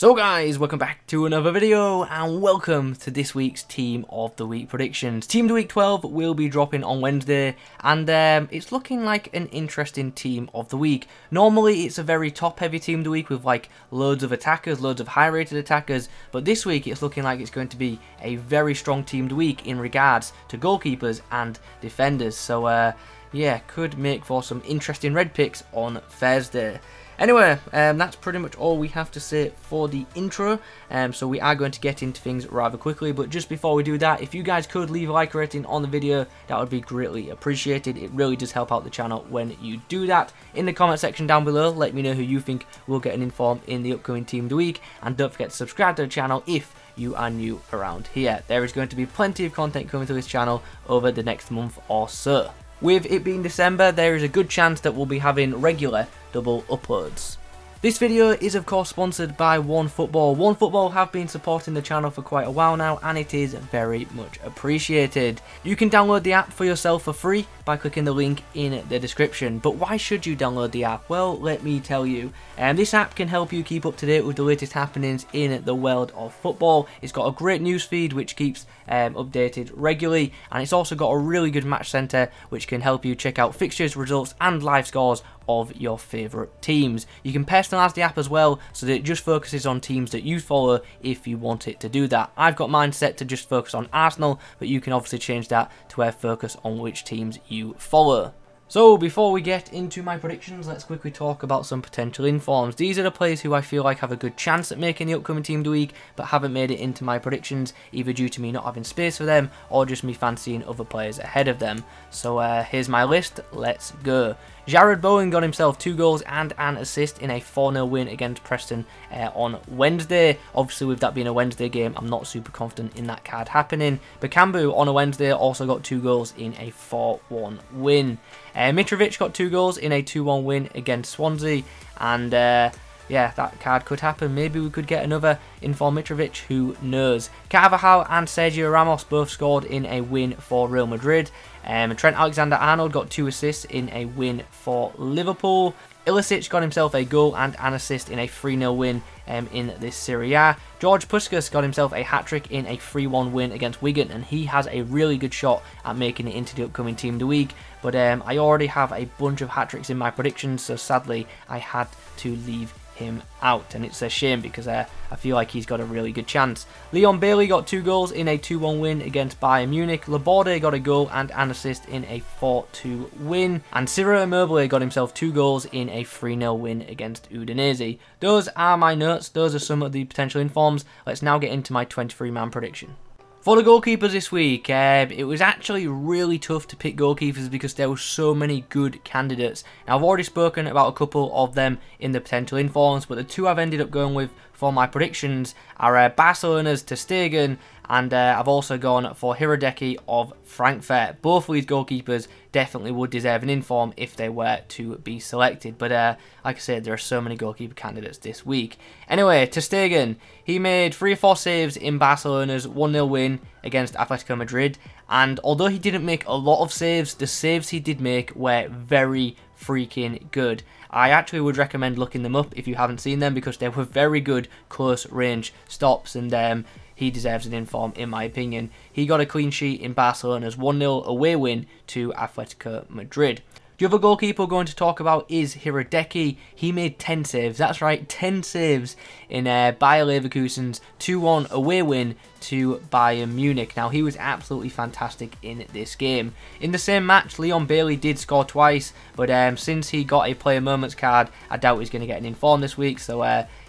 So guys, welcome back to another video and welcome to this week's Team of the Week predictions. Team of the Week 12 will be dropping on Wednesday and it's looking like an interesting Team of the Week. Normally it's a very top heavy Team of the Week with like loads of attackers, loads of high rated attackers, but this week it's looking like it's going to be a very strong Team of the Week in regards to goalkeepers and defenders. So yeah, could make for some interesting red picks on Thursday. Anyway, that's pretty much all we have to say for the intro, so we are going to get into things rather quickly, but just before we do that, if you guys could leave a like rating on the video, that would be greatly appreciated. It really does help out the channel when you do that. In the comment section down below, let me know who you think will get an inform in the upcoming Team of the Week, and don't forget to subscribe to the channel if you are new around here. There is going to be plenty of content coming to this channel over the next month or so. With it being December, there is a good chance that we'll be having regular double uploads. This video is of course sponsored by OneFootball. OneFootball have been supporting the channel for quite a while now and it is very much appreciated. You can download the app for yourself for free by clicking the link in the description. But why should you download the app? Well, let me tell you. This app can help you keep up to date with the latest happenings in the world of football. It's got a great news feed which keeps updated regularly, and it's also got a really good match center which can help you check out fixtures, results and live scores of your favourite teams. You can personalise the app as well so that it just focuses on teams that you follow if you want it to do that. I've got mine set to just focus on Arsenal, but you can obviously change that to focus on which teams you follow. So before we get into my predictions, let's quickly talk about some potential informs. These are the players who I feel like have a good chance at making the upcoming Team of the Week, but haven't made it into my predictions, either due to me not having space for them, or just me fancying other players ahead of them. So here's my list, let's go. Bowen got himself 2 goals and an assist in a 4-0 win against Preston on Wednesday. Obviously with that being a Wednesday game, I'm not super confident in that card happening. Bakambu on a Wednesday also got 2 goals in a 4-1 win. Mitrovic got 2 goals in a 2-1 win against Swansea, and yeah, that card could happen. Maybe we could get another inform Mitrovic, who knows. Carvajal and Sergio Ramos both scored in a win for Real Madrid. Trent Alexander-Arnold got 2 assists in a win for Liverpool. Ilicic got himself a goal and an assist in a 3-0 win in this Serie A. George Puskas got himself a hat-trick in a 3-1 win against Wigan, and he has a really good shot at making it into the upcoming Team of the Week. But I already have a bunch of hat-tricks in my predictions, so sadly I had to leave him out, and it's a shame because I feel like he's got a really good chance. Leon Bailey got 2 goals in a 2-1 win against Bayern Munich. Laborde got a goal and an assist in a 4-2 win, and Ciro Immobile got himself 2 goals in a 3-0 win against Udinese. Those are my notes, those are some of the potential informs. Let's now get into my 23-man prediction. For the goalkeepers this week, it was actually really tough to pick goalkeepers because there were so many good candidates. Now, I've already spoken about a couple of them in the potential informs, but the 2 I've ended up going with for my predictions are Barcelona's Stegen, and I've also gone for Hiradecky of Frankfurt. Both of these goalkeepers definitely would deserve an inform if they were to be selected, but like I said, there are so many goalkeeper candidates this week. Anyway, Stegen, he made 3 or 4 saves in Barcelona's 1-0 win against Atletico Madrid, and although he didn't make a lot of saves, the saves he did make were very freaking good. I actually would recommend looking them up if you haven't seen them, because they were very good close range stops, and he deserves an inform in my opinion. He got a clean sheet in Barcelona's 1-0 away win to Atletico Madrid. The other goalkeeper we're going to talk about is Hiradecky. He made 10 saves, that's right, 10 saves in Bayer Leverkusen's 2-1 away win to Bayern Munich. Now, he was absolutely fantastic in this game. In the same match, Leon Bailey did score twice, but since he got a player moments card, I doubt he's going to get an inform this week, so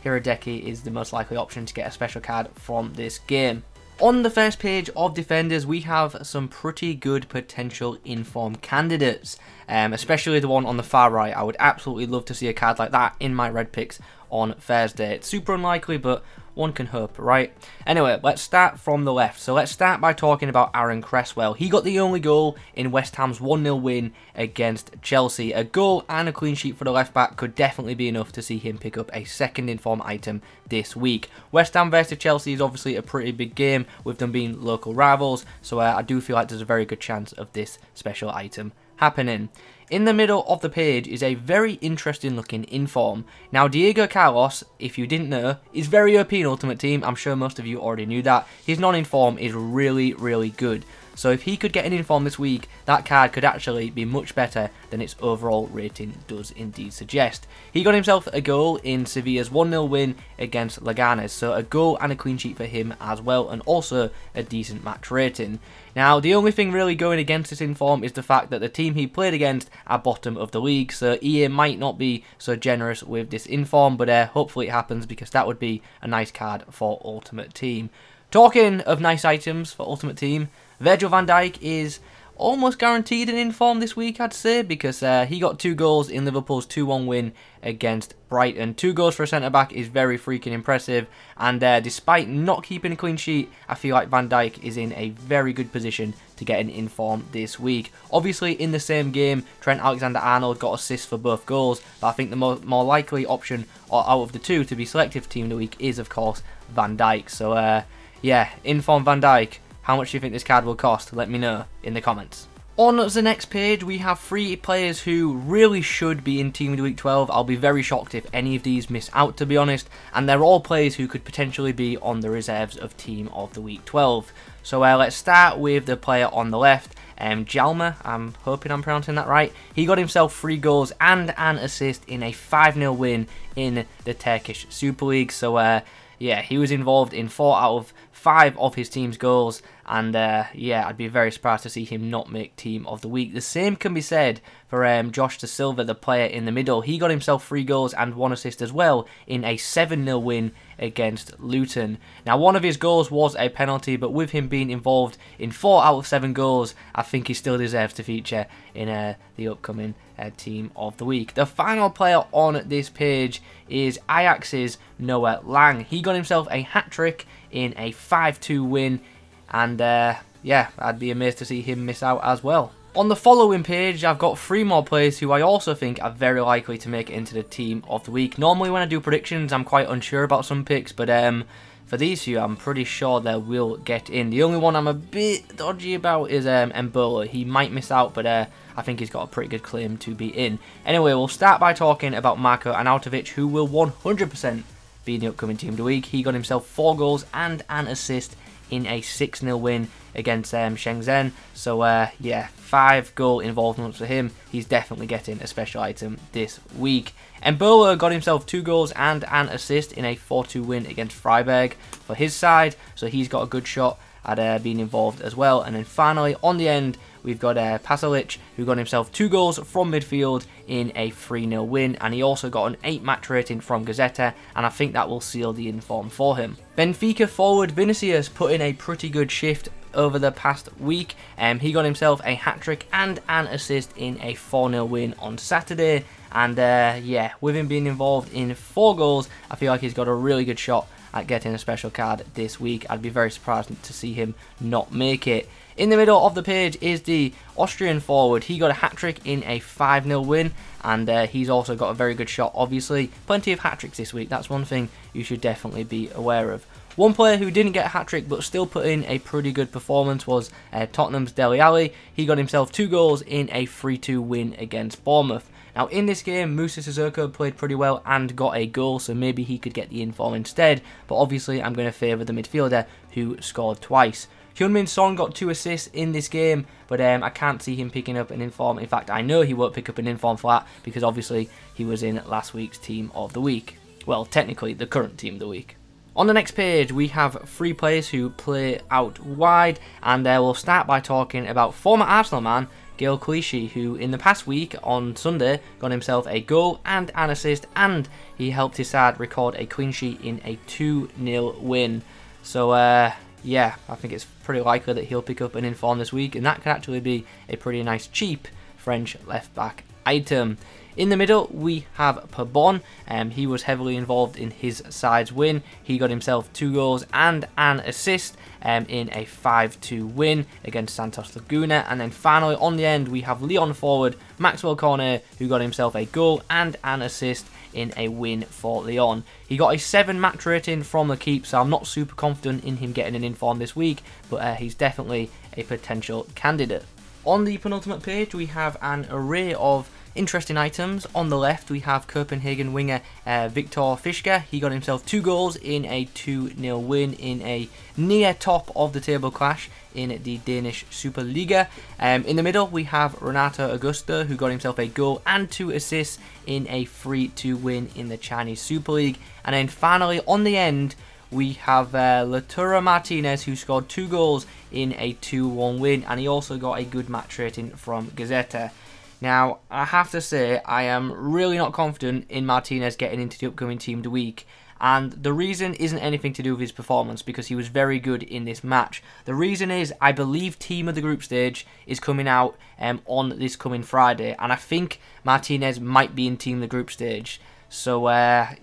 Hiradecky is the most likely option to get a special card from this game. On the first page of defenders, we have some pretty good potential inform candidates, especially the one on the far right. I would absolutely love to see a card like that in my red picks on Thursday. It's super unlikely, but one can hope, right? Anyway, let's start from the left. So let's start by talking about Aaron Cresswell. He got the only goal in West Ham's 1-0 win against Chelsea. A goal and a clean sheet for the left back could definitely be enough to see him pick up a second inform item this week. West Ham versus Chelsea is obviously a pretty big game with them being local rivals, so I do feel like there's a very good chance of this special item happening. In the middle of the page is a very interesting looking inform. Now Diego Carlos, if you didn't know, is very OP in Ultimate Team. I'm sure most of you already knew that. His non-inform is really, really good. So if he could get an inform this week, that card could actually be much better than its overall rating does indeed suggest. He got himself a goal in Sevilla's 1-0 win against Leganes, so a goal and a clean sheet for him as well, and also a decent match rating. Now, the only thing really going against this inform is the fact that the team he played against are bottom of the league, so EA might not be so generous with this inform, but hopefully it happens, because that would be a nice card for Ultimate Team. Talking of nice items for Ultimate Team, Virgil Van Dijk is almost guaranteed an inform this week, I'd say, because he got 2 goals in Liverpool's 2-1 win against Brighton. 2 goals for a centre-back is very freaking impressive, and despite not keeping a clean sheet, I feel like Van Dijk is in a very good position to get an inform this week. Obviously, in the same game, Trent Alexander-Arnold got assists for both goals, but I think the more likely option out of the two to be selected for Team of the Week is, of course, Van Dijk. So, yeah, inform Van Dijk. How much do you think this card will cost? Let me know in the comments. On the next page, we have 3 players who really should be in Team of the Week 12. I'll be very shocked if any of these miss out, to be honest. And they're all players who could potentially be on the reserves of Team of the Week 12. So let's start with the player on the left. Jalma, I'm hoping I'm pronouncing that right. He got himself 3 goals and an assist in a 5-0 win in the Turkish Super League. So yeah, he was involved in 4 out of 5 of his team's goals, and yeah, I'd be very surprised to see him not make Team of the Week. The same can be said for Josh Da Silva, the player in the middle. He got himself 3 goals and 1 assist as well in a 7-0 win against Luton. Now, one of his goals was a penalty, but with him being involved in 4 out of 7 goals, I think he still deserves to feature in the upcoming Team of the Week. The final player on this page is Ajax's Noah Lang. He got himself a hat-trick in a 5-2 win, and yeah, I'd be amazed to see him miss out as well. On the following page, I've got 3 more players who I also think are very likely to make it into the Team of the Week. Normally when I do predictions, I'm quite unsure about some picks, but for these few, I'm pretty sure they will get in. The only one I'm a bit dodgy about is Mbolo. He might miss out, but I think he's got a pretty good claim to be in. Anyway, we'll start by talking about Marko Arnautovic, who will 100% be in the upcoming Team of the Week. He got himself 4 goals and an assist in a 6-0 win against Shenzhen. So yeah, 5 goal involvements for him. He's definitely getting a special item this week. Mbolo got himself 2 goals and an assist in a 4-2 win against Freiburg for his side, so he's got a good shot at being involved as well. And then finally, on the end, we've got Pasalic, who got himself 2 goals from midfield in a 3-0 win, and he also got an 8 match rating from Gazzetta, and I think that will seal the inform for him. Benfica forward Vinicius put in a pretty good shift over the past week. He got himself a hat-trick and an assist in a 4-0 win on Saturday, and yeah, with him being involved in 4 goals, I feel like he's got a really good shot at getting a special card this week. I'd be very surprised to see him not make it. In the middle of the page is the Austrian forward. He got a hat-trick in a 5-0 win, and he's also got a very good shot, obviously. Plenty of hat-tricks this week. That's one thing you should definitely be aware of. One player who didn't get a hat-trick but still put in a pretty good performance was Tottenham's Dele Alli. He got himself 2 goals in a 3-2 win against Bournemouth. Now, in this game, Moussa Sissoko played pretty well and got a goal, so maybe he could get the inform instead, but obviously I'm going to favour the midfielder who scored twice. Heung-min Son got 2 assists in this game, but I can't see him picking up an inform. In fact, I know he won't pick up an inform flat, because obviously he was in last week's Team of the Week. Well, technically the current Team of the Week. On the next page, we have 3 players who play out wide, and we'll start by talking about former Arsenal man Gayle Clichy, who in the past week on Sunday got himself a goal and an assist, and he helped his side record a clean sheet in a 2-0 win. So yeah, I think it's pretty likely that he'll pick up an inform this week, and that could actually be a pretty nice cheap French left back item. In the middle, we have Pabon. He was heavily involved in his side's win. He got himself 2 goals and an assist in a 5-2 win against Santos Laguna. And then finally, on the end, we have Lyon forward Maxwell Cornet, who got himself a goal and an assist in a win for Lyon. He got a 7 match rating from the keep, so I'm not super confident in him getting an inform this week, but he's definitely a potential candidate. On the penultimate page, we have an array of interesting items. On the left, we have Copenhagen winger Victor Fishka. He got himself 2 goals in a 2-0 win in a near top of the table clash in the Danish Superliga. In the middle, we have Renato Augusto, who got himself a goal and 2 assists in a 3-2 win in the Chinese Super League. And then finally, on the end, we have Lautaro Martinez, who scored 2 goals in a 2-1 win, and he also got a good match rating from Gazzetta. Now, I have to say, I am really not confident in Martinez getting into the upcoming Team of the Week, and the reason isn't anything to do with his performance, because he was very good in this match. The reason is, I believe Team of the Group Stage is coming out on this coming Friday, and I think Martinez might be in Team of the Group Stage. So,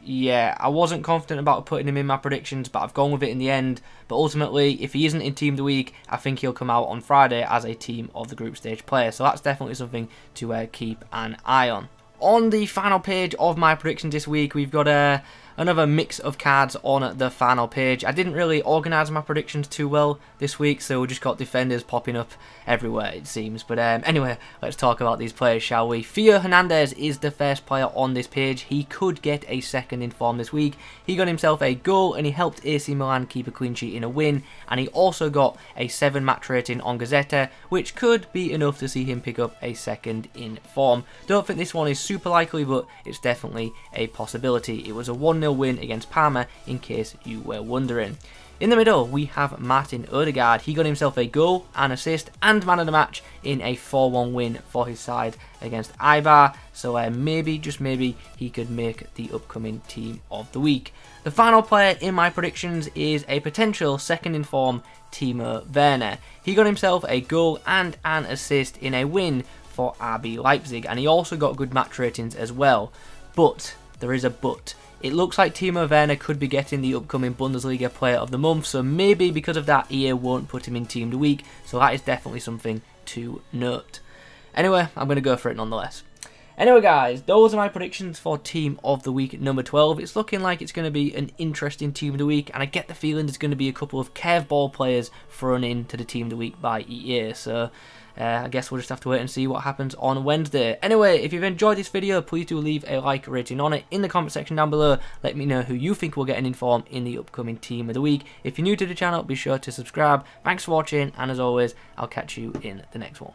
yeah, I wasn't confident about putting him in my predictions, but I've gone with it in the end. But ultimately, if he isn't in Team of the Week, I think he'll come out on Friday as a Team of the Group Stage player. So that's definitely something to keep an eye on. On the final page of my predictions this week, we've got another mix of cards on the final page. I didn't really organise my predictions too well this week, so we just got defenders popping up everywhere, it seems. But anyway, let's talk about these players, shall we? Theo Hernandez is the first player on this page. He could get a second in form this week. He got himself a goal, and he helped AC Milan keep a clean sheet in a win, and he also got a 7 match rating on Gazzetta, which could be enough to see him pick up a second in form. Don't think this one is super likely, but it's definitely a possibility. It was a 1-0 win against Parma, in case you were wondering. In the middle, we have Martin Odegaard. He got himself a goal, an assist, and man of the match in a 4-1 win for his side against Eibar. So maybe, just maybe, he could make the upcoming Team of the Week. The final player in my predictions is a potential second in form, Timur Verner. He got himself a goal and an assist in a win for RB Leipzig, and he also got good match ratings as well. But there is a but. It looks like Timur Verner could be getting the upcoming Bundesliga Player of the Month, so maybe because of that EA won't put him in Team of the Week, so that is definitely something to note. Anyway, I'm going to go for it nonetheless. Anyway guys, those are my predictions for Team of the Week number 12. It's looking like it's going to be an interesting Team of the Week, and I get the feeling there's going to be a couple of curveball players thrown into the Team of the Week by EA, so I guess we'll just have to wait and see what happens on Wednesday. Anyway, if you've enjoyed this video, please do leave a like rating on it in the comment section down below. Let me know who you think will get an inform in the upcoming Team of the Week. If you're new to the channel, be sure to subscribe. Thanks for watching, and as always, I'll catch you in the next one.